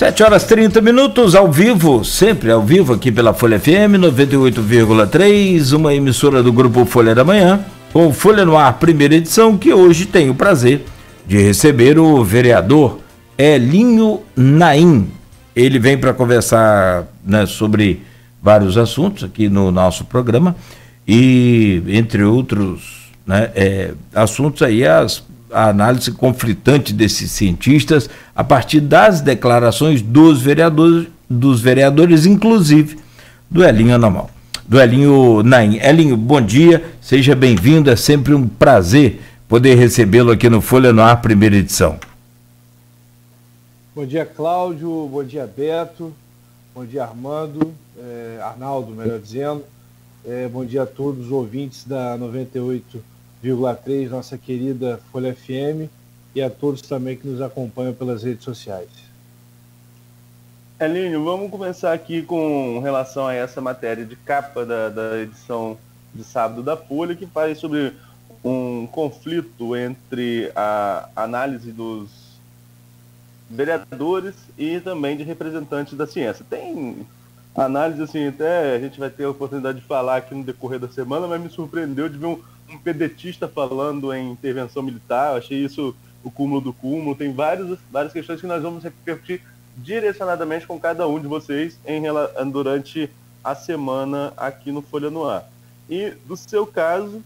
7h30, ao vivo, sempre ao vivo aqui pela Folha FM 98,3, uma emissora do Grupo Folha da Manhã, com Folha no Ar, primeira edição, que hoje tem o prazer de receber o vereador Elinho Naim. Ele vem para conversar, né, sobre vários assuntos aqui no nosso programa e, entre outros, né, assuntos aí, a análise conflitante desses cientistas a partir das declarações dos vereadores, inclusive do Elinho Naim. Elinho, bom dia, seja bem-vindo, é sempre um prazer poder recebê-lo aqui no Folha no Ar, primeira edição. Bom dia, Cláudio, bom dia, Beto, bom dia, Arnaldo, melhor dizendo, bom dia a todos os ouvintes da 98,3, nossa querida Folha FM, e a todos também que nos acompanham pelas redes sociais. Elinho, vamos começar aqui com relação a essa matéria de capa da edição de sábado da Folha, que fala sobre um conflito entre a análise dos vereadores e também de representantes da ciência. Tem análise, assim, até a gente vai ter a oportunidade de falar aqui no decorrer da semana, mas me surpreendeu de ver um pedetista falando em intervenção militar. Eu achei isso o cúmulo do cúmulo. Tem várias questões que nós vamos repercutir direcionadamente com cada um de vocês durante a semana aqui no Folha no Ar. E do seu caso,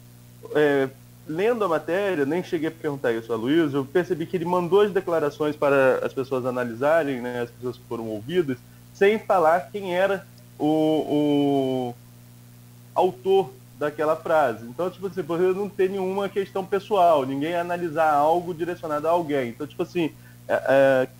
lendo a matéria, nem cheguei a perguntar isso a Luiz, eu percebi que ele mandou as declarações para as pessoas analisarem, né, as pessoas que foram ouvidas, sem falar quem era o autor daquela frase. Então, tipo assim, você não tem nenhuma questão pessoal, ninguém ia analisar algo direcionado a alguém. Então, tipo assim,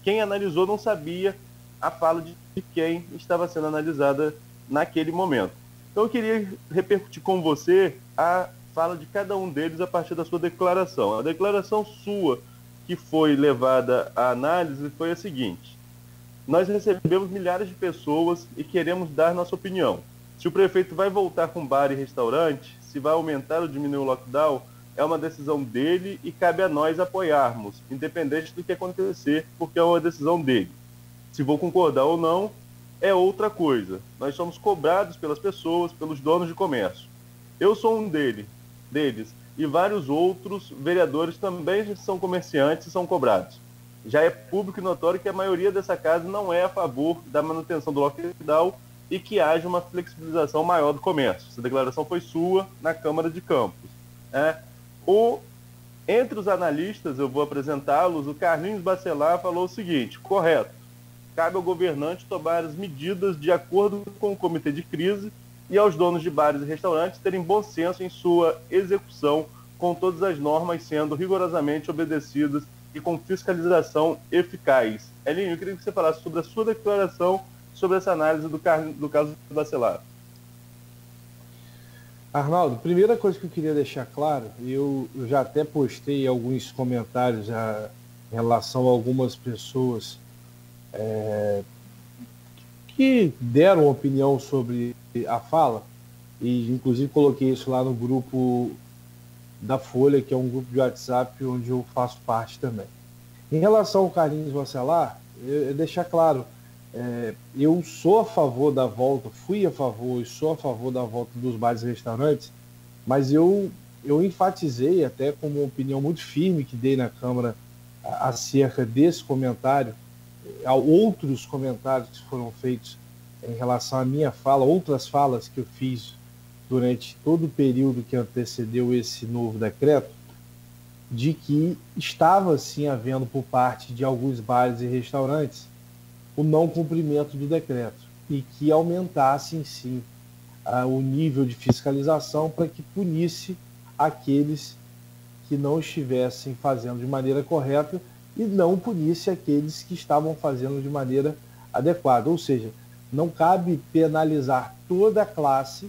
quem analisou não sabia a fala de quem estava sendo analisada naquele momento. Então, eu queria repercutir com você a fala de cada um deles a partir da sua declaração. A declaração sua que foi levada à análise foi a seguinte: nós recebemos milhares de pessoas e queremos dar nossa opinião. Se o prefeito vai voltar com bar e restaurante, se vai aumentar ou diminuir o lockdown, é uma decisão dele e cabe a nós apoiarmos, independente do que acontecer, porque é uma decisão dele. Se vou concordar ou não, é outra coisa. Nós somos cobrados pelas pessoas, pelos donos de comércio. Eu sou um deles, e vários outros vereadores também são comerciantes e são cobrados. Já é público e notório que a maioria dessa casa não é a favor da manutenção do lockdown e que haja uma flexibilização maior do comércio. Essa declaração foi sua na Câmara de Campos. Entre os analistas, eu vou apresentá-los, o Carlinhos Bacelar falou o seguinte: correto, cabe ao governante tomar as medidas de acordo com o comitê de crise e aos donos de bares e restaurantes terem bom senso em sua execução, com todas as normas sendo rigorosamente obedecidas e com fiscalização eficaz. Elinho, eu queria que você falasse sobre a sua declaração sobre essa análise do caso do Bacelar. Arnaldo, primeira coisa que eu queria deixar claro, eu já até postei alguns comentários em relação a algumas pessoas que deram opinião sobre a fala, e inclusive coloquei isso lá no grupo da Folha, que é um grupo de WhatsApp onde eu faço parte também. Em relação ao Carlinhos Bacelar, deixar claro, eu sou a favor da volta, fui a favor e sou a favor da volta dos bares e restaurantes, mas eu enfatizei, até como uma opinião muito firme que dei na Câmara acerca desse comentário, a outros comentários que foram feitos em relação à minha fala, outras falas que eu fiz durante todo o período que antecedeu esse novo decreto, de que estava sim havendo por parte de alguns bares e restaurantes o não cumprimento do decreto e que aumentasse em si o nível de fiscalização para que punisse aqueles que não estivessem fazendo de maneira correta e não punisse aqueles que estavam fazendo de maneira adequada. Ou seja, não cabe penalizar toda a classe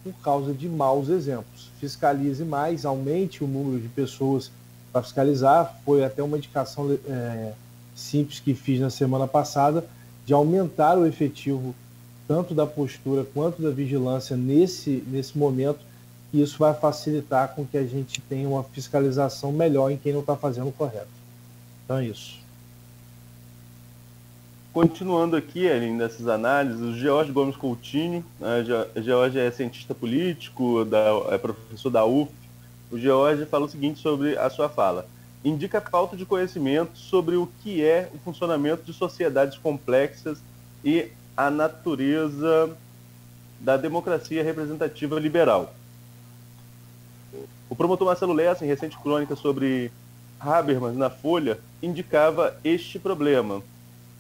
por causa de maus exemplos. Fiscalize mais, aumente o número de pessoas para fiscalizar. Foi até uma indicação simples que fiz na semana passada, de aumentar o efetivo tanto da postura quanto da vigilância nesse momento, e isso vai facilitar com que a gente tenha uma fiscalização melhor em quem não está fazendo o correto. Então é isso. Continuando aqui, Ellen, nessas análises, o George Gomes Coutinho, George é cientista político, é professor da UF. O George fala o seguinte sobre a sua fala: indica falta de conhecimento sobre o que é o funcionamento de sociedades complexas e a natureza da democracia representativa liberal. O promotor Marcelo Lessa, em recente crônica sobre Habermas na Folha, indicava este problema.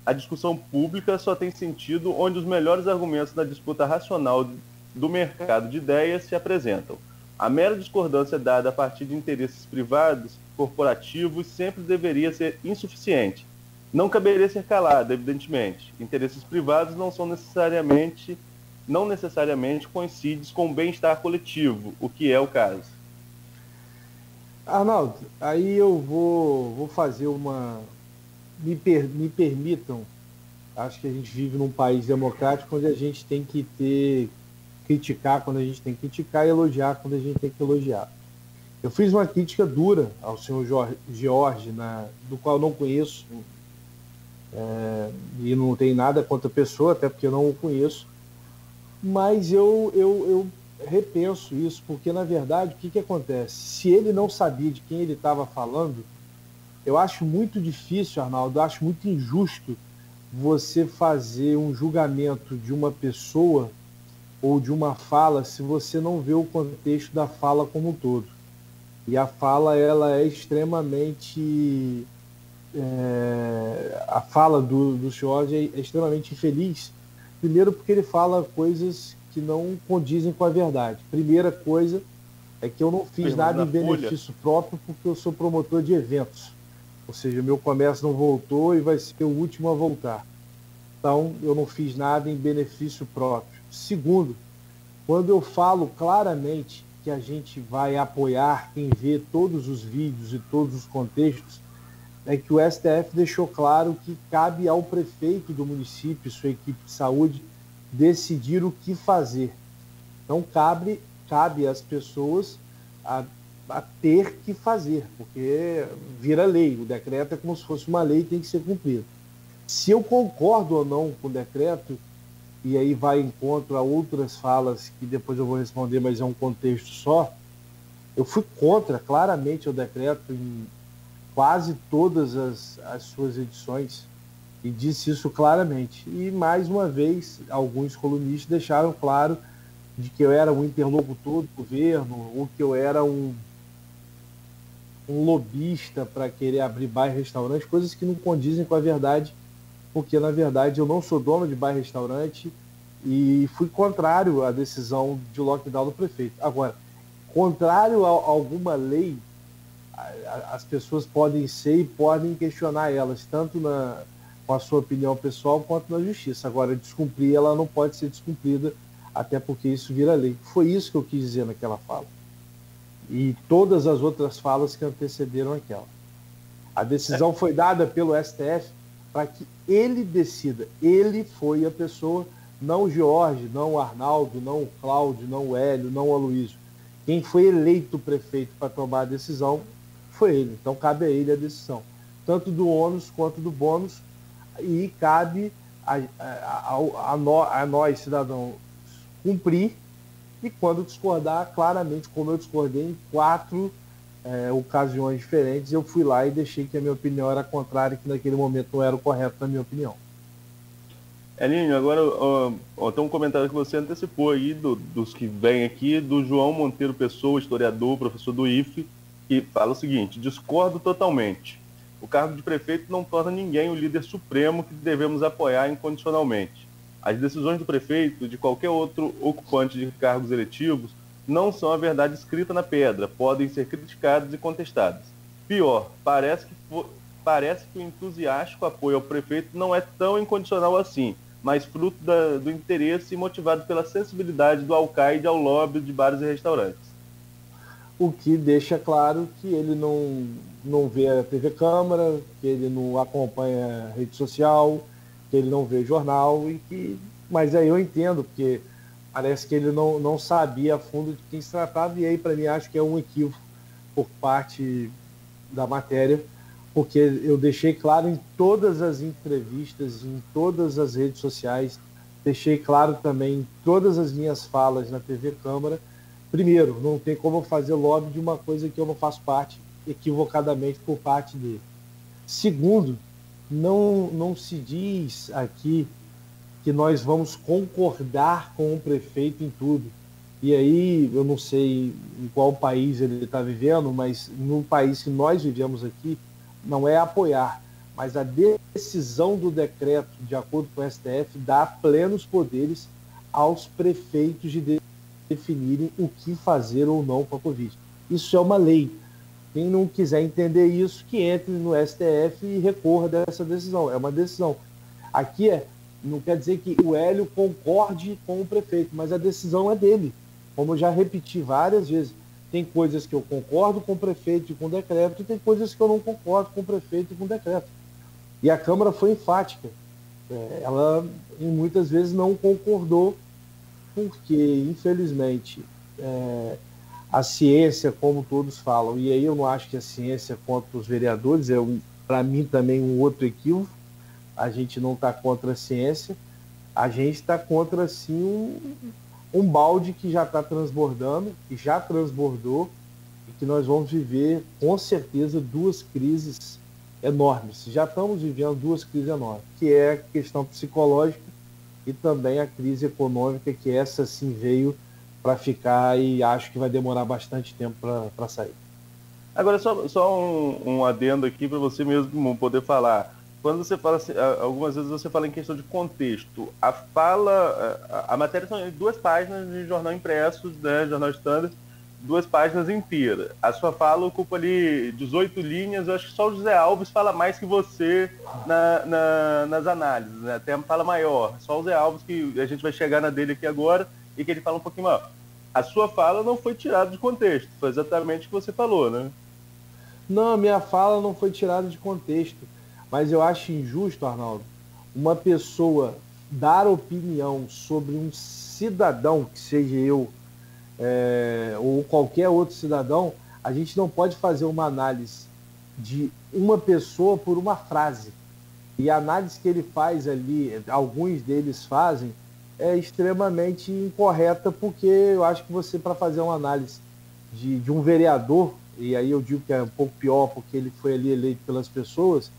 A discussão pública só tem sentido onde os melhores argumentos da disputa racional do mercado de ideias se apresentam. A mera discordância dada a partir de interesses privados, corporativos, sempre deveria ser insuficiente. Não caberia ser calada, evidentemente. Interesses privados não necessariamente coincidem com o bem-estar coletivo, o que é o caso. Arnaldo, aí eu vou fazer uma... Me permitam, acho que a gente vive num país democrático onde a gente tem que criticar quando a gente tem que criticar e elogiar quando a gente tem que elogiar. Eu fiz uma crítica dura ao senhor George, do qual eu não conheço, e não tem nada contra a pessoa, até porque eu não o conheço, mas eu repenso isso, porque na verdade o que acontece? Se ele não sabia de quem ele estava falando, eu acho muito difícil, Arnaldo, eu acho muito injusto você fazer um julgamento de uma pessoa ou de uma fala se você não vê o contexto da fala como um todo. E a fala, ela é extremamente... a fala do George é extremamente infeliz. Primeiro porque ele fala coisas que não condizem com a verdade. Primeira coisa é que eu não fiz nada em benefício próprio porque eu sou promotor de eventos. Ou seja, meu comércio não voltou e vai ser o último a voltar. Então, eu não fiz nada em benefício próprio. Segundo, quando eu falo claramente que a gente vai apoiar quem vê todos os vídeos e todos os contextos, é que o STF deixou claro que cabe ao prefeito do município, sua equipe de saúde, decidir o que fazer. Então, cabe às pessoas a ter que fazer, porque vira lei. O decreto é como se fosse uma lei e tem que ser cumprido. Se eu concordo ou não com o decreto, e aí vai em encontro a outras falas que depois eu vou responder, mas é um contexto só, eu fui contra claramente o decreto em quase todas as suas edições e disse isso claramente. E mais uma vez, alguns colunistas deixaram claro de que eu era um interlocutor do governo ou que eu era um lobista para querer abrir bar e restaurante, coisas que não condizem com a verdade, porque na verdade eu não sou dono de bar e restaurante e fui contrário à decisão de lockdown do prefeito. Agora, contrário a alguma lei, as pessoas podem ser e podem questionar elas, tanto com a sua opinião pessoal quanto na justiça. Agora, descumprir, ela não pode ser descumprida, até porque isso vira lei. Foi isso que eu quis dizer naquela fala. E todas as outras falas que antecederam aquela. A decisão foi dada pelo STF para que ele decida. Ele foi a pessoa, não o George, não o Arnaldo, não o Cláudio, não o Hélio, não o Aloysio. Quem foi eleito prefeito para tomar a decisão foi ele. Então cabe a ele a decisão, tanto do ônus quanto do bônus, e cabe a nós, cidadãos, cumprir. E quando discordar, claramente, como eu discordei em 4 ocasiões diferentes, eu fui lá e deixei que a minha opinião era contrária, que naquele momento não era o correto na minha opinião. Elinho, agora tem um comentário que você antecipou aí, dos que vêm aqui, do João Monteiro Pessoa, historiador, professor do IFE, que fala o seguinte: discordo totalmente. O cargo de prefeito não torna ninguém o líder supremo que devemos apoiar incondicionalmente. As decisões do prefeito e de qualquer outro ocupante de cargos eletivos não são a verdade escrita na pedra, podem ser criticadas e contestadas. Pior, parece que o entusiástico apoio ao prefeito não é tão incondicional assim, mas fruto do interesse motivado pela sensibilidade do alcaide ao lobby de bares e restaurantes. O que deixa claro que ele não vê a TV Câmara, que ele não acompanha a rede social, que ele não vê jornal, mas aí eu entendo, porque parece que ele não sabia a fundo de quem se tratava, e aí para mim acho que é um equívoco por parte da matéria, porque eu deixei claro em todas as entrevistas, em todas as redes sociais, deixei claro também em todas as minhas falas na TV Câmara. Primeiro, não tem como fazer lobby de uma coisa que eu não faço parte, equivocadamente por parte dele. Segundo, não se diz aqui que nós vamos concordar com o prefeito em tudo. E aí, eu não sei em qual país ele está vivendo, mas no país que nós vivemos aqui, não é apoiar, mas a decisão do decreto, de acordo com o STF, dá plenos poderes aos prefeitos de definirem o que fazer ou não com a Covid. Isso é uma lei. Quem não quiser entender isso, que entre no STF e recorra dessa decisão. É uma decisão. Aqui não quer dizer que o Hélio concorde com o prefeito, mas a decisão é dele. Como eu já repeti várias vezes, tem coisas que eu concordo com o prefeito e com o decreto, e tem coisas que eu não concordo com o prefeito e com o decreto. E a Câmara foi enfática. Ela, muitas vezes, não concordou, porque, infelizmente, a ciência, como todos falam, e aí eu não acho que a ciência contra os vereadores, para mim também um outro equívoco, a gente não está contra a ciência, a gente está contra, sim, um balde que já está transbordando, que já transbordou, e que nós vamos viver, com certeza, duas crises enormes. Já estamos vivendo duas crises enormes, que é a questão psicológica e também a crise econômica, que essa sim veio para ficar e acho que vai demorar bastante tempo para sair. Agora, só um adendo aqui para você mesmo poder falar. Quando você fala, algumas vezes você fala em questão de contexto. A matéria são 2 páginas de jornal impresso, né, jornal standard, 2 páginas inteiras. A sua fala ocupa ali 18 linhas. Eu acho que só o José Alves fala mais que você nas análises, né? Até fala maior. Só o José Alves, que a gente vai chegar na dele aqui agora, e que ele fala um pouquinho maior. A sua fala não foi tirada de contexto, foi exatamente o que você falou, né? Não, a minha fala não foi tirada de contexto. Mas eu acho injusto, Arnaldo, uma pessoa dar opinião sobre um cidadão, que seja eu, ou qualquer outro cidadão. A gente não pode fazer uma análise de uma pessoa por uma frase. E a análise que ele faz ali, alguns deles fazem, é extremamente incorreta, porque eu acho que você, para fazer uma análise de um vereador, e aí eu digo que é um pouco pior, porque ele foi ali eleito pelas pessoas,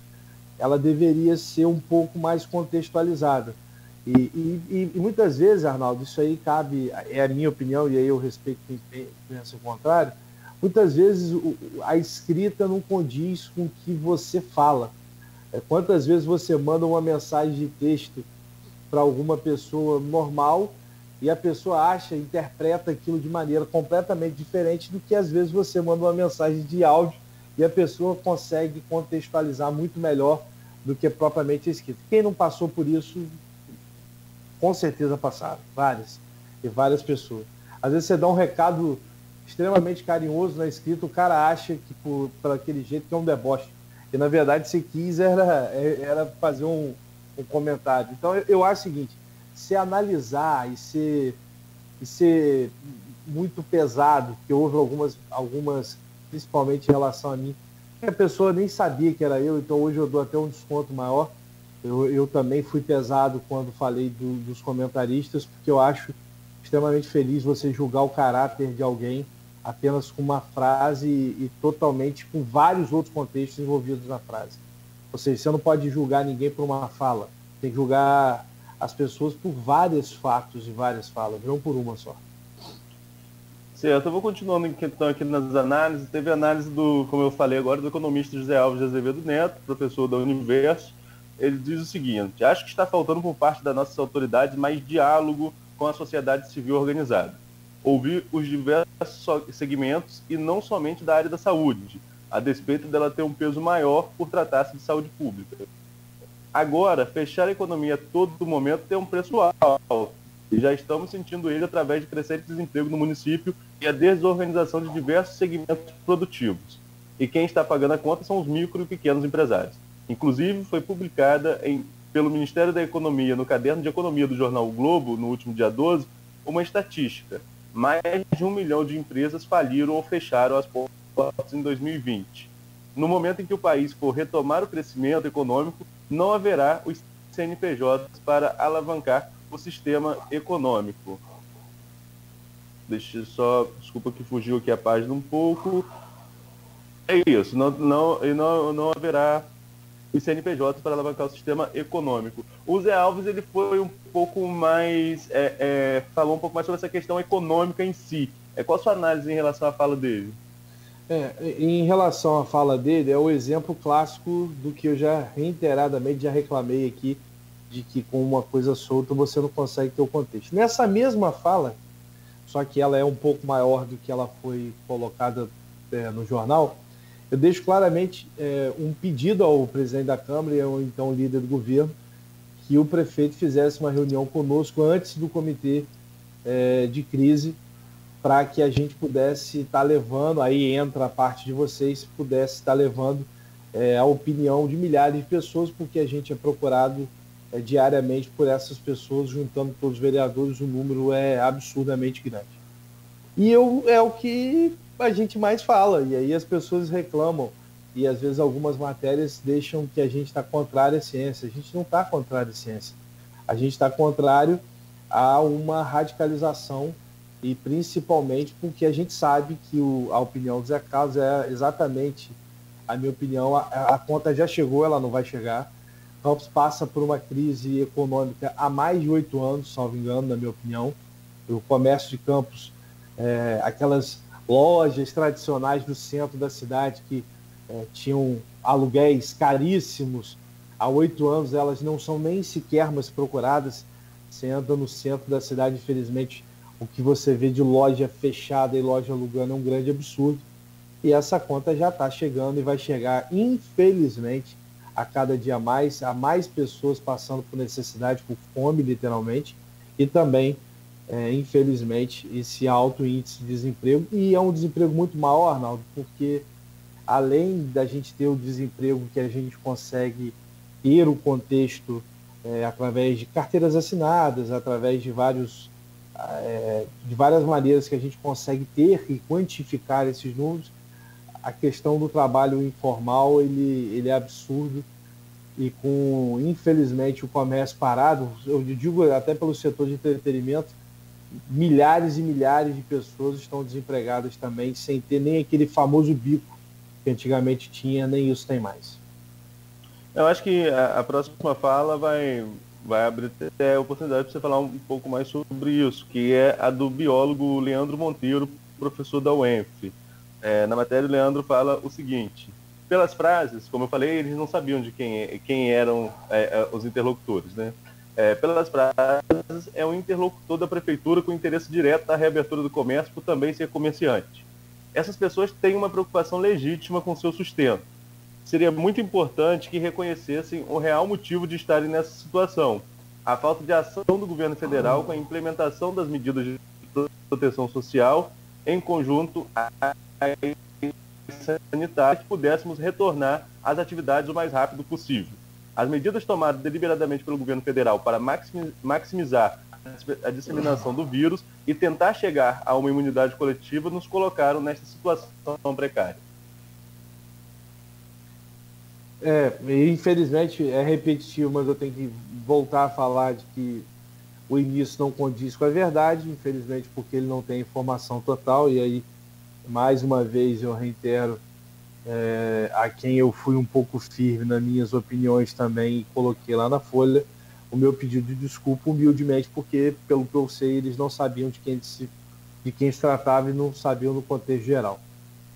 ela deveria ser um pouco mais contextualizada. E muitas vezes, Arnaldo, isso aí cabe, é a minha opinião, e aí eu respeito quem pensa o contrário, muitas vezes a escrita não condiz com o que você fala. Quantas vezes você manda uma mensagem de texto para alguma pessoa normal e a pessoa interpreta aquilo de maneira completamente diferente do que às vezes você manda uma mensagem de áudio e a pessoa consegue contextualizar muito melhor do que propriamente escrito. Quem não passou por isso, com certeza passaram, várias pessoas. Às vezes você dá um recado extremamente carinhoso na escrita, o cara acha que por aquele jeito que é um deboche. E na verdade você quis era fazer um comentário. Então eu acho o seguinte, se analisar e ser muito pesado, que houve algumas, principalmente em relação a mim, que a pessoa nem sabia que era eu, então hoje eu dou até um desconto maior. Eu também fui pesado quando falei dos comentaristas, porque eu acho extremamente feliz você julgar o caráter de alguém apenas com uma frase e totalmente com vários outros contextos envolvidos na frase. Ou seja, você não pode julgar ninguém por uma fala, tem que julgar as pessoas por vários fatos e várias falas, não por uma só. Certo, eu vou continuando então aqui nas análises. Teve análise como eu falei agora, do economista José Alves de Azevedo Neto, professor da Universo. Ele diz o seguinte: acho que está faltando por parte das nossas autoridades mais diálogo com a sociedade civil organizada. Ouvir os diversos segmentos e não somente da área da saúde, a despeito dela ter um peso maior por tratar-se de saúde pública. Agora, fechar a economia a todo momento tem um preço alto, e já estamos sentindo ele através de crescente desemprego no município e a desorganização de diversos segmentos produtivos. E quem está pagando a conta são os micro e pequenos empresários. Inclusive, foi publicada pelo Ministério da Economia, no Caderno de Economia do jornal o Globo, no último dia 12, uma estatística. Mais de 1 milhão de empresas faliram ou fecharam as portas em 2020. no momento em que o país for retomar o crescimento econômico, não haverá os CNPJs para alavancar o sistema econômico. Desculpa que fugiu aqui a página um pouco. É isso, não haverá os CNPJs para alavancar o sistema econômico. O Zé Alves ele foi um pouco mais, falou um pouco mais sobre essa questão econômica em si. Qual a sua análise em relação à fala dele? Em relação à fala dele, é o exemplo clássico do que eu já reiteradamente reclamei aqui, de que com uma coisa solta você não consegue ter o contexto. Nessa mesma fala, só que ela é um pouco maior do que ela foi colocada no jornal, eu deixo claramente um pedido ao presidente da Câmara e ao então líder do governo que o prefeito fizesse uma reunião conosco antes do comitê de crise, para que a gente pudesse estar levando, aí entra a parte de vocês, pudesse estar levando a opinião de milhares de pessoas, porque a gente é procurado diariamente por essas pessoas, juntando todos os vereadores, o número é absurdamente grande. E é o que a gente mais fala, e aí as pessoas reclamam, e às vezes algumas matérias deixam que a gente está contrário à ciência. A gente não está contrário à ciência. A gente está contrário a uma radicalização, e principalmente porque a gente sabe que a opinião do Zé Carlos é exatamente a minha opinião. A conta já chegou, ela não vai chegar. Campos passa por uma crise econômica há mais de 8 anos, salvo engano, na minha opinião. O comércio de Campos, aquelas lojas tradicionais do centro da cidade que tinham aluguéis caríssimos, há 8 anos elas não são nem sequer mais procuradas. Você anda no centro da cidade, infelizmente, o que você vê de loja fechada e loja alugando é um grande absurdo. E essa conta já está chegando e vai chegar, infelizmente, a cada dia mais, há mais pessoas passando por necessidade, por fome, literalmente, e também, infelizmente, esse alto índice de desemprego. E é um desemprego muito maior, Arnaldo, porque além da gente ter o desemprego que a gente consegue ter o contexto através de carteiras assinadas, através de várias maneiras que a gente consegue ter e quantificar esses números, a questão do trabalho informal ele é absurdo, e com, infelizmente, o comércio parado, eu digo até pelo setor de entretenimento, milhares e milhares de pessoas estão desempregadas também, sem ter nem aquele famoso bico que antigamente tinha, nem isso tem mais. Eu acho que a próxima fala vai abrir até a oportunidade para você falar um pouco mais sobre isso, que é a do biólogo Leandro Monteiro, professor da UENF. Na matéria, o Leandro fala o seguinte: pelas frases, como eu falei, eles não sabiam de quem eram os interlocutores, né? Pelas frases, é um interlocutor da prefeitura com interesse direto na reabertura do comércio por também ser comerciante. Essas pessoas têm uma preocupação legítima com seu sustento. Seria muito importante que reconhecessem o real motivo de estarem nessa situação: a falta de ação do governo federal com a implementação das medidas de proteção social em conjunto à sanitária, que pudéssemos retornar às atividades o mais rápido possível. As medidas tomadas deliberadamente pelo governo federal para maximizar a disseminação do vírus e tentar chegar a uma imunidade coletiva nos colocaram nesta situação precária. Infelizmente é repetitivo, mas eu tenho que voltar a falar de que o início não condiz com a verdade, infelizmente, porque ele não tem informação total. E aí, mais uma vez, eu reitero a quem eu fui um pouco firme nas minhas opiniões também e coloquei lá na Folha o meu pedido de desculpa humildemente, porque, pelo que eu sei, eles não sabiam de quem se tratava e não sabiam no contexto geral.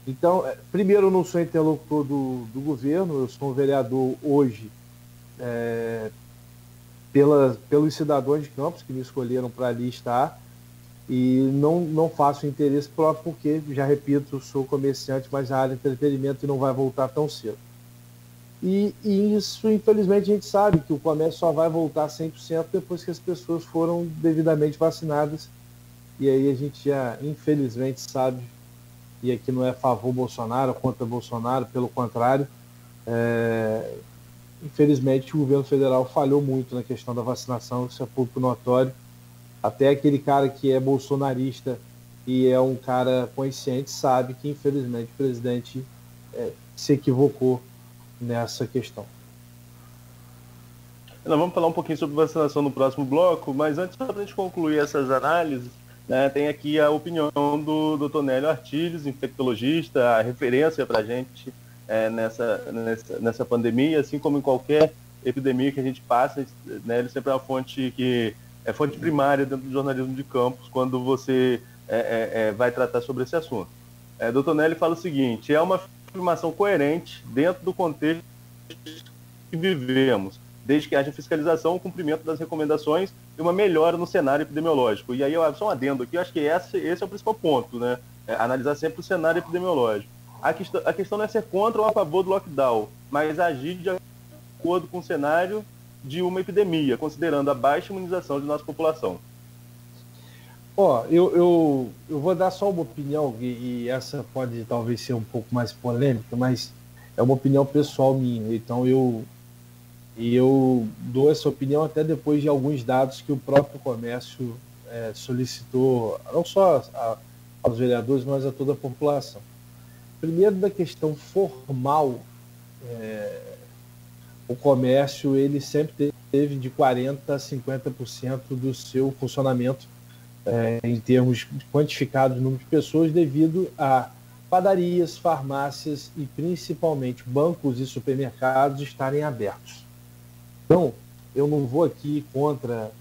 Então, primeiro, eu não sou interlocutor do governo, eu sou um vereador hoje pelos cidadãos de Campos que me escolheram para ali estar, e não faço interesse próprio porque, já repito, sou comerciante, mas a área de entretenimento não vai voltar tão cedo. E isso, infelizmente, a gente sabe que o comércio só vai voltar 100% depois que as pessoas foram devidamente vacinadas, e aí a gente já, infelizmente, sabe. E aqui não é a favor Bolsonaro, contra Bolsonaro, pelo contrário. Infelizmente, o governo federal falhou muito na questão da vacinação, isso é pouco notório. Até aquele cara que é bolsonarista e é um cara consciente sabe que, infelizmente, o presidente se equivocou nessa questão. Nós vamos falar um pouquinho sobre vacinação no próximo bloco, mas antes, para a gente concluir essas análises, né, tem aqui a opinião do Dr. Nélio Artiles, infectologista, a referência para a gente nessa pandemia, assim como em qualquer epidemia que a gente passa, né, ele sempre é uma fonte que é fonte primária dentro do jornalismo de campus, quando você vai tratar sobre esse assunto. Dr. Nélio fala o seguinte: é uma afirmação coerente dentro do contexto que vivemos, desde que haja fiscalização, o cumprimento das recomendações e uma melhora no cenário epidemiológico. E aí, só um adendo aqui, eu acho que esse é o principal ponto, né? Analisar sempre o cenário epidemiológico. A questão não é ser contra ou a favor do lockdown, mas agir de acordo com o cenário de uma epidemia, considerando a baixa imunização de nossa população. Eu vou dar só uma opinião, e essa pode talvez ser um pouco mais polêmica, mas é uma opinião pessoal minha. Então eu dou essa opinião até depois de alguns dados que o próprio comércio solicitou, não só aos vereadores, mas a toda a população. Primeiro, da questão formal, o comércio ele sempre teve de 40% a 50% do seu funcionamento em termos quantificados de número de pessoas, devido a padarias, farmácias e principalmente bancos e supermercados estarem abertos. Então, eu não vou aqui contra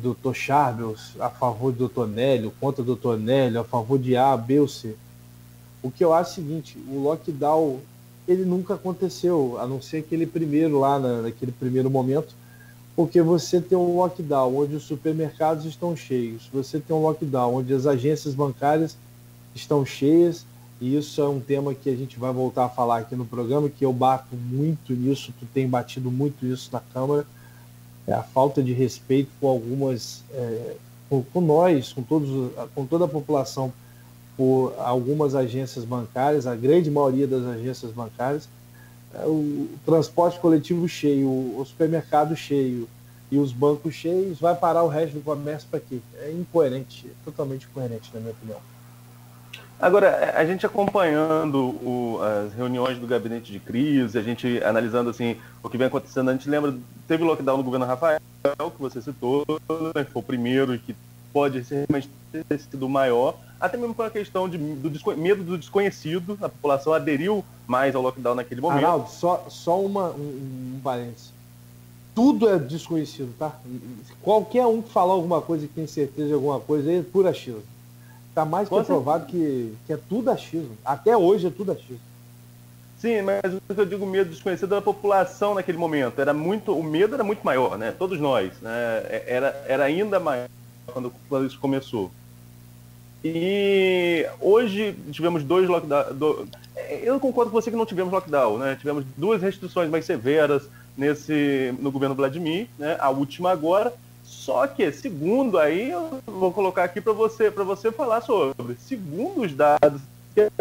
Dr. Charbel, a favor do Dr. Nélio, contra o Dr. Nélio, a favor de A, B ou C. O que eu acho é o seguinte: o lockdown ele nunca aconteceu, a não ser aquele primeiro lá, naquele primeiro momento, porque você tem um lockdown onde os supermercados estão cheios, você tem um lockdown onde as agências bancárias estão cheias, e isso é um tema que a gente vai voltar a falar aqui no programa, que eu bato muito nisso, tu tem batido muito isso na Câmara, a falta de respeito com algumas, com nós, com toda a população, por algumas agências bancárias, a grande maioria das agências bancárias, o transporte coletivo cheio, o supermercado cheio e os bancos cheios, vai parar o resto do comércio para quê? É incoerente, totalmente incoerente, na minha opinião. Agora, a gente acompanhando as reuniões do gabinete de crise, a gente analisando assim o que vem acontecendo, a gente lembra, teve o lockdown no governo Rafael, que você citou, né, que foi o primeiro e que pode ser ter sido o maior, até mesmo por a questão do medo do desconhecido, a população aderiu mais ao lockdown naquele momento. Arnaldo, só um parênteses. Tudo é desconhecido, tá? Qualquer um que falar alguma coisa e tem certeza de alguma coisa é pura achismo. Está mais que provado que é tudo achismo. Até hoje é tudo achismo. Sim, mas o que eu digo medo desconhecido da população naquele momento. O medo era muito maior, né? Todos nós, né? Era ainda maior quando isso começou. E hoje tivemos 2 lockdowns. Eu concordo com você que não tivemos lockdown, né? Tivemos 2 restrições mais severas no governo Vladimir, né? A última agora. Só que, segundo aí, eu vou colocar aqui para você falar sobre. Segundo os dados que a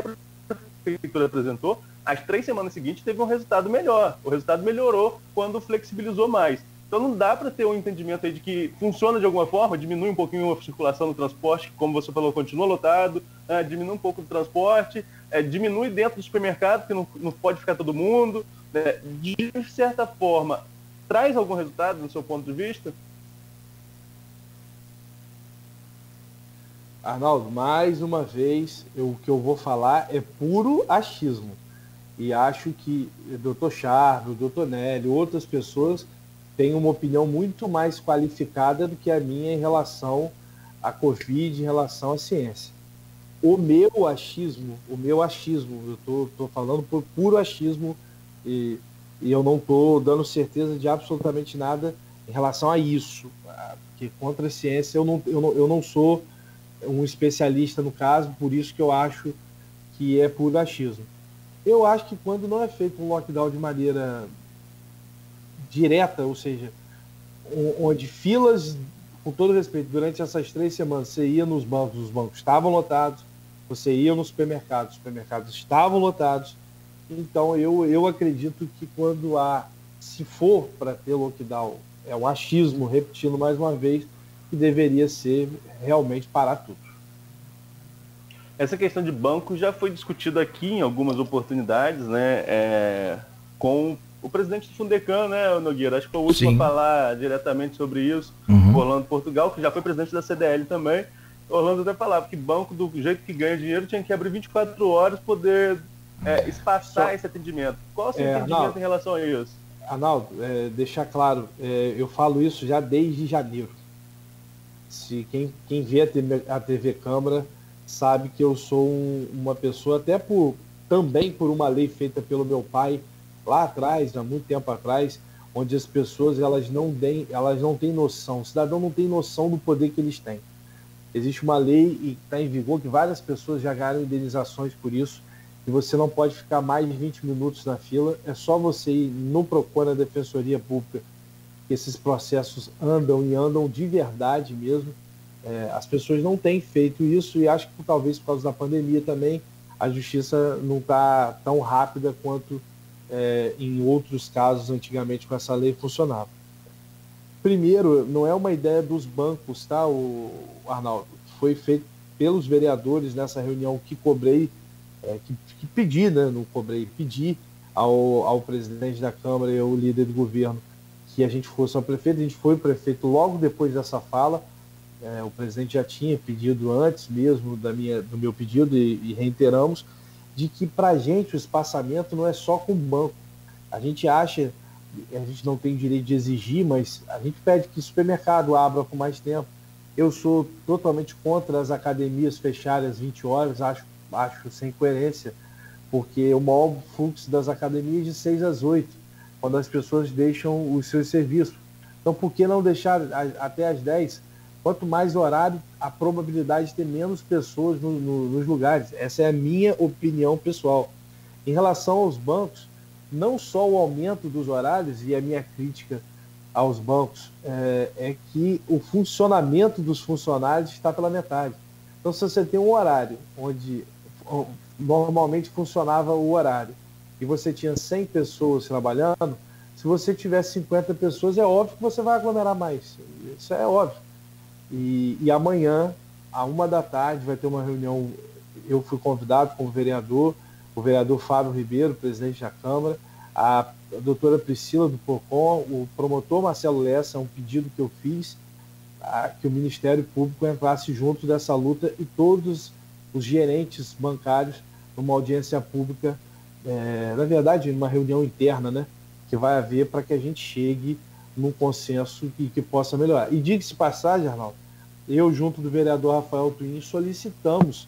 prefeitura apresentou, as 3 semanas seguintes teve um resultado melhor. O resultado melhorou quando flexibilizou mais. Então não dá para ter um entendimento aí de que funciona de alguma forma, diminui um pouquinho a circulação no transporte, que, como você falou, continua lotado, diminui um pouco do transporte, diminui dentro do supermercado, que não pode ficar todo mundo. De certa forma, traz algum resultado no seu ponto de vista? Arnaldo, mais uma vez, o que eu vou falar é puro achismo. E acho que o Dr. Charbel, o Dr. Nélio, outras pessoas têm uma opinião muito mais qualificada do que a minha em relação à Covid, em relação à ciência. O meu achismo, eu estou falando por puro achismo e eu não estou dando certeza de absolutamente nada em relação a isso. Porque contra a ciência eu não sou um especialista no caso, por isso que eu acho que é puro achismo. Eu acho que quando não é feito um lockdown de maneira direta, ou seja, onde filas, com todo respeito, durante essas 3 semanas, você ia nos bancos, os bancos estavam lotados, você ia nos supermercados, os supermercados estavam lotados. Então eu acredito que se for para ter lockdown, é um achismo, repetindo mais uma vez, que deveria ser realmente parar tudo. Essa questão de banco já foi discutida aqui em algumas oportunidades, né, com o presidente do Fundecam, né, Nogueira? Acho que foi o último a falar diretamente sobre isso, Orlando Portugal, que já foi presidente da CDL também. Orlando até falava que banco, do jeito que ganha dinheiro, tinha que abrir 24 horas, poder espaçar esse atendimento. Qual o seu entendimento Arnaldo, em relação a isso? Arnaldo, deixar claro, eu falo isso já desde janeiro. Se quem vê a TV Câmara sabe que eu sou uma pessoa, até também por uma lei feita pelo meu pai lá atrás, há muito tempo atrás, onde as pessoas elas não têm noção, o cidadão não tem noção do poder que eles têm. Existe uma lei e está em vigor que várias pessoas já ganharam indenizações por isso, e você não pode ficar mais de 20 minutos na fila, é só você ir no Procon, na Defensoria Pública, que esses processos andam e andam de verdade mesmo. As pessoas não têm feito isso e acho que talvez por causa da pandemia também a justiça não está tão rápida quanto em outros casos antigamente com essa lei funcionava. Primeiro, não é uma ideia dos bancos, tá, o Arnaldo? Foi feito pelos vereadores nessa reunião que cobrei, que pedi, né? Não cobrei, pedi ao presidente da Câmara e ao líder do governo que a gente fosse ao prefeito. A gente foi prefeito logo depois dessa fala. O presidente já tinha pedido antes mesmo do meu pedido e reiteramos de que para a gente o espaçamento não é só com o banco. A gente não tem direito de exigir, mas a gente pede que o supermercado abra por mais tempo. Eu sou totalmente contra as academias fecharem às 20 horas, acho sem coerência, porque o maior fluxo das academias é de 6 às 8, quando as pessoas deixam os seus serviços. Então, por que não deixar até às 10? Quanto mais horário, a probabilidade de ter menos pessoas nos lugares. Essa é a minha opinião pessoal. Em relação aos bancos, não só o aumento dos horários, e a minha crítica aos bancos é que o funcionamento dos funcionários está pela metade. Então, se você tem um horário onde normalmente funcionava o horário e você tinha 100 pessoas trabalhando, se você tiver 50 pessoas, é óbvio que você vai aglomerar mais. Isso é óbvio. E amanhã, à 13h, vai ter uma reunião. Eu fui convidado como vereador, o vereador Fábio Ribeiro, presidente da Câmara, a doutora Priscila do Procon, o promotor Marcelo Lessa, um pedido que eu fiz, que o Ministério Público entrasse junto dessa luta e todos os gerentes bancários numa audiência pública, na verdade, numa reunião interna, né, que vai haver para que a gente chegue num consenso que possa melhorar. E diga-se passagem, Arnaldo, eu, junto do vereador Rafael Twin, solicitamos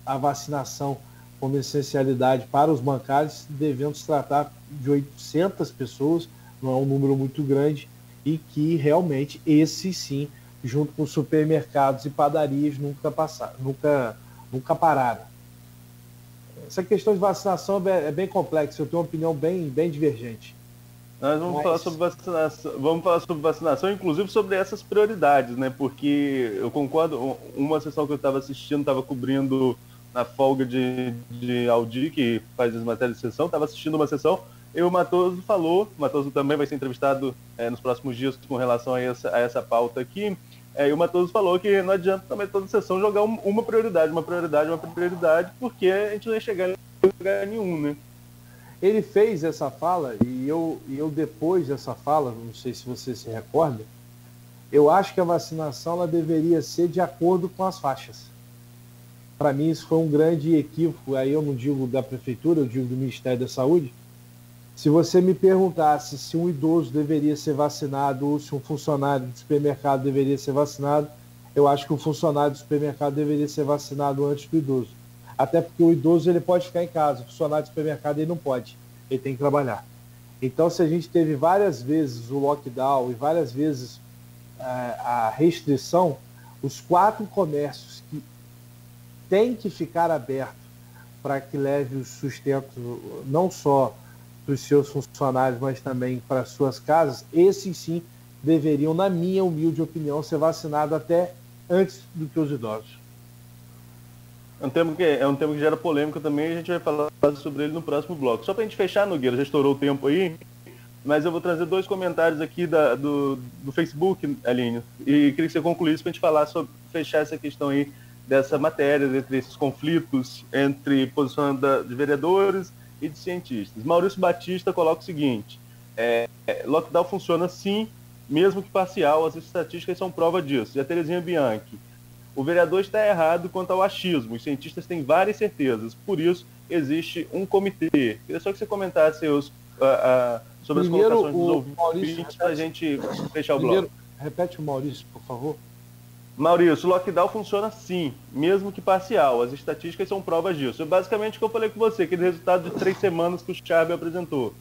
a vacinação como essencialidade para os bancários, devendo se tratar de 800 pessoas, não é um número muito grande, e que realmente esse sim, junto com supermercados e padarias, nunca pararam. Essa questão de vacinação é bem complexa, eu tenho uma opinião bem falar vamos falar sobre vacinação, inclusive sobre essas prioridades, né? Porque eu concordo, uma sessão que eu estava assistindo, estava cobrindo na folga de Aldi, que faz as matérias de sessão, estava assistindo uma sessão, e o Matoso falou, o Matoso também vai ser entrevistado nos próximos dias com relação a essa pauta aqui, e o Matoso falou que não adianta também toda sessão jogar uma prioridade, porque a gente não ia chegar em lugar nenhum, né? Ele fez essa fala, e eu depois dessa fala, não sei se você se recorda, eu acho que a vacinação ela deveria ser de acordo com as faixas. Para mim isso foi um grande equívoco, aí eu não digo da prefeitura, eu digo do Ministério da Saúde. Se você me perguntasse se um idoso deveria ser vacinado ou se um funcionário do supermercado deveria ser vacinado, eu acho que o funcionário do supermercado deveria ser vacinado antes do idoso. Até porque o idoso ele pode ficar em casa, o funcionário do supermercado ele não pode, ele tem que trabalhar. Então, se a gente teve várias vezes o lockdown e várias vezes a restrição, os 4 comércios que têm que ficar abertos para que leve o sustento não só para os seus funcionários, mas também para as suas casas, esses sim deveriam, na minha humilde opinião, ser vacinados até antes do que os idosos. É um tema que gera polêmica também, a gente vai falar sobre ele no próximo bloco. Só para a gente fechar, Nogueira, já estourou o tempo aí, mas eu vou trazer 2 comentários aqui do Facebook, Aline, e queria que você concluísse para a gente falar fechar essa questão aí dessa matéria, entre esses conflitos entre posicionamento de vereadores e de cientistas. Maurício Batista coloca o seguinte: lockdown funciona sim, mesmo que parcial, as estatísticas são prova disso. E a Terezinha Bianchi: o vereador está errado quanto ao achismo, os cientistas têm várias certezas, por isso existe um comitê. Queria só que você comentasse sobre as colocações dos ouvintes para a gente fechar o bloco. Repete o Maurício, por favor. Maurício, o lockdown funciona sim, mesmo que parcial. As estatísticas são provas disso. É basicamente o que eu falei com você, aquele resultado de 3 semanas que o Charbel apresentou.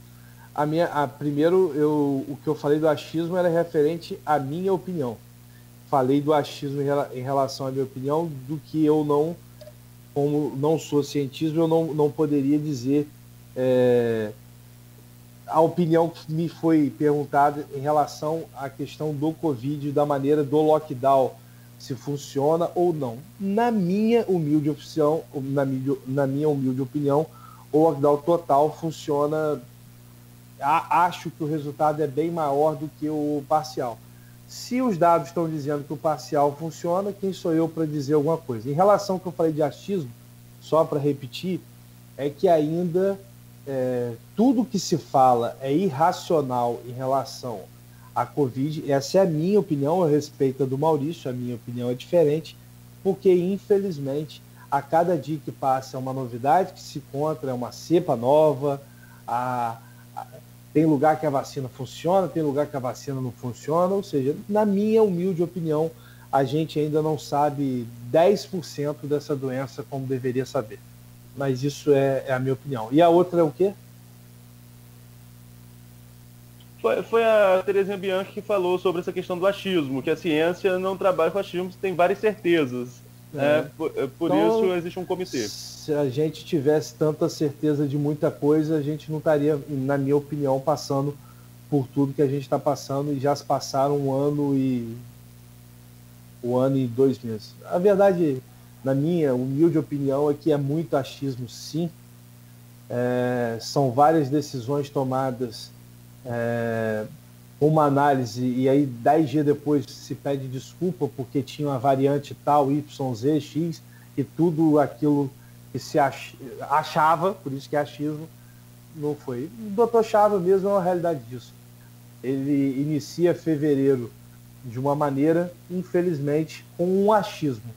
Primeiro, o que eu falei do achismo era referente à minha opinião. Falei do achismo em relação à minha opinião, do que eu não, como não sou cientista, eu não poderia dizer a opinião que me foi perguntada em relação à questão do Covid, da maneira do lockdown, se funciona ou não. Na minha humilde opinião, o lockdown total funciona. Acho que o resultado é bem maior do que o parcial. Se os dados estão dizendo que o parcial funciona, quem sou eu para dizer alguma coisa? Em relação ao que eu falei de achismo, só para repetir, é que ainda tudo que se fala é irracional em relação à Covid. Essa é a minha opinião, a respeito do Maurício, a minha opinião é diferente, porque infelizmente a cada dia que passa é uma novidade que se encontra, é uma cepa nova, tem lugar que a vacina funciona, tem lugar que a vacina não funciona, ou seja, na minha humilde opinião, a gente ainda não sabe 10% dessa doença como deveria saber. Mas isso é a minha opinião. E a outra é o quê? Foi a Terezinha Bianchi que falou sobre essa questão do achismo, que a ciência não trabalha com achismo, tem várias certezas. Por então, isso existe um comitê. Se a gente tivesse tanta certeza de muita coisa, a gente não estaria, na minha opinião, passando por tudo que a gente está passando, e já se passaram um ano e 2 meses. A verdade, na minha humilde opinião, é que é muito achismo, sim. São várias decisões tomadas, uma análise, e aí 10 dias depois se pede desculpa porque tinha uma variante tal, Y, Z, X, e tudo aquilo que se achava, por isso que é achismo, não foi. O Dr. Chávez mesmo é uma realidade disso. Ele inicia fevereiro de uma maneira, infelizmente, com um achismo.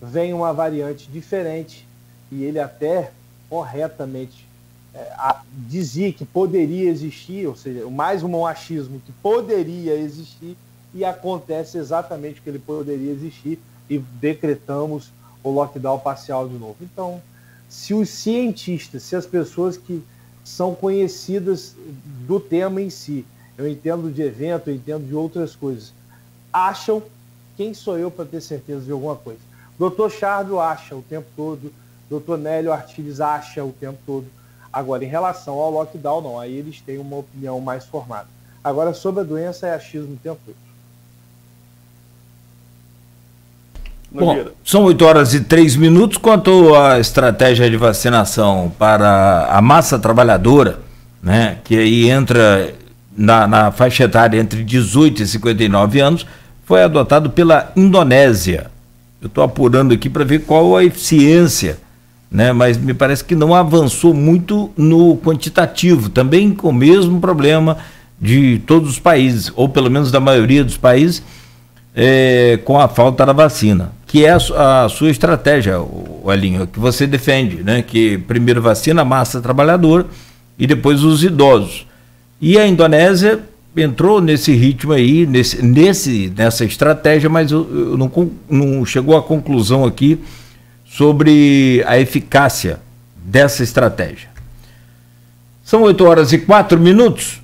Vem uma variante diferente e ele até corretamente dizia que poderia existir, ou seja, mais um achismo que poderia existir, e acontece exatamente o que ele poderia existir, e decretamos o lockdown parcial de novo. Então, se os cientistas, se as pessoas que são conhecidas do tema em si, eu entendo de evento, eu entendo de outras coisas, acham, quem sou eu para ter certeza de alguma coisa? Dr. Charbel acha o tempo todo, Dr. Nélio Artiles acha o tempo todo. Agora, em relação ao lockdown, não, aí eles têm uma opinião mais formada. Agora, sobre a doença, é achismo o tempo todo. Bom, são 8h03. Quanto à estratégia de vacinação para a massa trabalhadora, né, que aí entra na faixa etária entre 18 e 59 anos, foi adotado pela Indonésia. Eu estou apurando aqui para ver qual a eficiência, né, mas me parece que não avançou muito no quantitativo, também com o mesmo problema de todos os países, ou pelo menos da maioria dos países, com a falta da vacina, que é a sua estratégia, Elinho, que você defende, né, que primeiro vacina a massa trabalhadora e depois os idosos. E a Indonésia entrou nesse ritmo aí, nessa estratégia, mas não chegou à conclusão aqui sobre a eficácia dessa estratégia. São 8h04.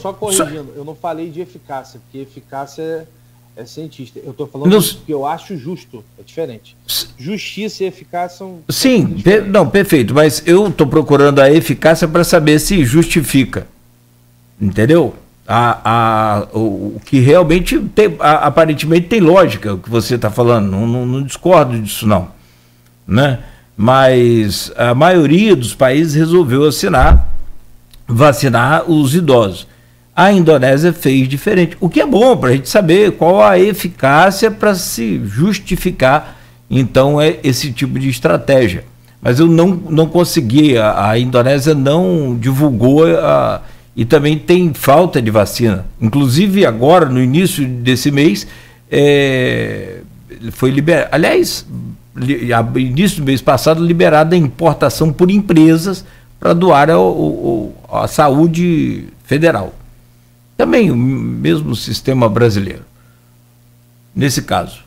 Só corrigindo, eu não falei de eficácia, porque eficácia é cientista. Eu estou falando que eu acho justo, é diferente. Justiça e eficácia são... Sim, perfeito, mas eu estou procurando a eficácia para saber se justifica, entendeu? O que realmente aparentemente tem lógica, o que você está falando, não discordo disso não, né? Mas a maioria dos países resolveu vacinar os idosos. A Indonésia fez diferente, o que é bom para a gente saber qual a eficácia para se justificar Então é esse tipo de estratégia. Mas eu não consegui, a Indonésia não divulgou e também tem falta de vacina. Inclusive agora, no início desse mês, foi liberado, aliás, início do mês passado, liberada a importação por empresas para doar à saúde federal. Também o mesmo sistema brasileiro, nesse caso.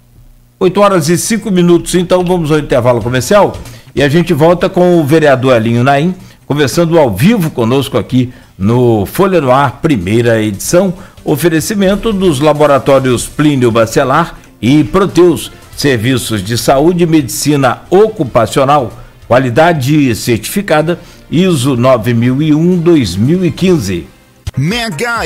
8h05, então vamos ao intervalo comercial e a gente volta com o vereador Elinho Naim, conversando ao vivo conosco aqui no Folha no Ar, primeira edição, oferecimento dos laboratórios Plínio Bacelar e Proteus, serviços de saúde e medicina ocupacional, qualidade certificada, ISO 9001-2015. Mega